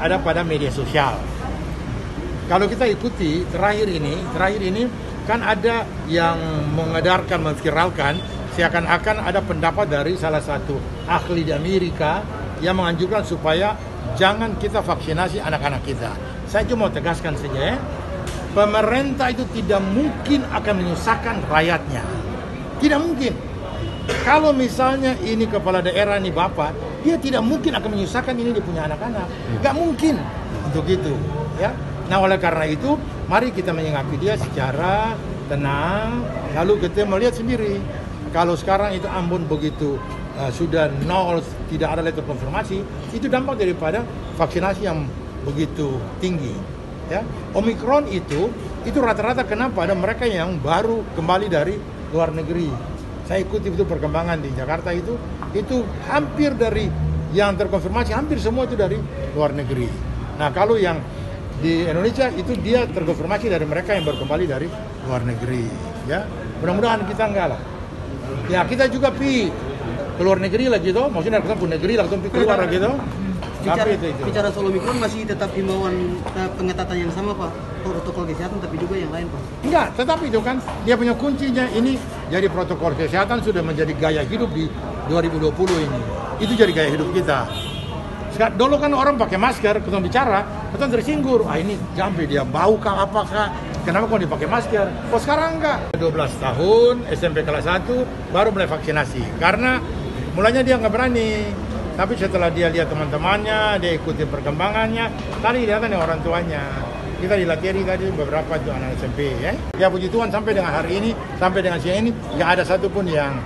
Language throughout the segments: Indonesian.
ada pada media sosial. Kalau kita ikuti terakhir ini kan ada yang mengedarkan, memviralkan seakan-akan ada pendapat dari salah satu ahli di Amerika yang menganjurkan supaya jangan kita vaksinasi anak-anak kita. Saya cuma mau tegaskan saja, pemerintah itu tidak mungkin akan menyusahkan rakyatnya. Tidak mungkin. Kalau misalnya ini kepala daerah, ini bapak, dia tidak mungkin akan menyusahkan ini dia punya anak-anak. Gak mungkin untuk itu, ya. Nah, oleh karena itu, mari kita menyikapi dia secara tenang, lalu kita melihat sendiri. Kalau sekarang itu Ambon begitu sudah nol, tidak ada letter konfirmasi, itu dampak daripada vaksinasi yang begitu tinggi. Ya, Omikron itu rata-rata kenapa ada mereka yang baru kembali dari luar negeri. Saya ikuti itu perkembangan di Jakarta itu hampir dari yang terkonfirmasi hampir semua itu dari luar negeri. Nah, kalau yang di Indonesia itu dia terkonfirmasi dari mereka yang baru kembali dari luar negeri. Ya, mudah-mudahan kita enggak lah. Ya, kita juga ke luar negeri lah gitu, maksudnya kita pun negeri lah, kita keluar lah gitu. Bicara soal Omikron masih tetap himbauan pengetatan yang sama Pak, protokol kesehatan tapi juga yang lain Pak? Enggak, tetapi itu kan dia punya kuncinya ini jadi protokol kesehatan sudah menjadi gaya hidup di 2020 ini. Itu jadi gaya hidup kita. Sekarang, dulu kan orang pakai masker, kita bicara, kita tersinggung. Ini jampi dia bau kah apakah? Kenapa kok dipakai masker? Kok sekarang enggak? 12 tahun, SMP kelas 1 baru mulai vaksinasi. Karena mulanya dia nggak berani. Tapi setelah dia lihat teman-temannya, dia ikuti perkembangannya, tadi lihatnya orang tuanya. Kita dilatih tadi beberapa tuh anak SMP ya. Ya puji Tuhan sampai dengan hari ini, sampai dengan siang ini nggak ada satupun yang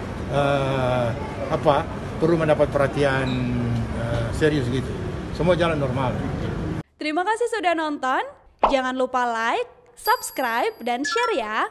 perlu mendapat perhatian serius gitu. Semua jalan normal. Terima kasih sudah nonton. Jangan lupa like, subscribe, dan share ya.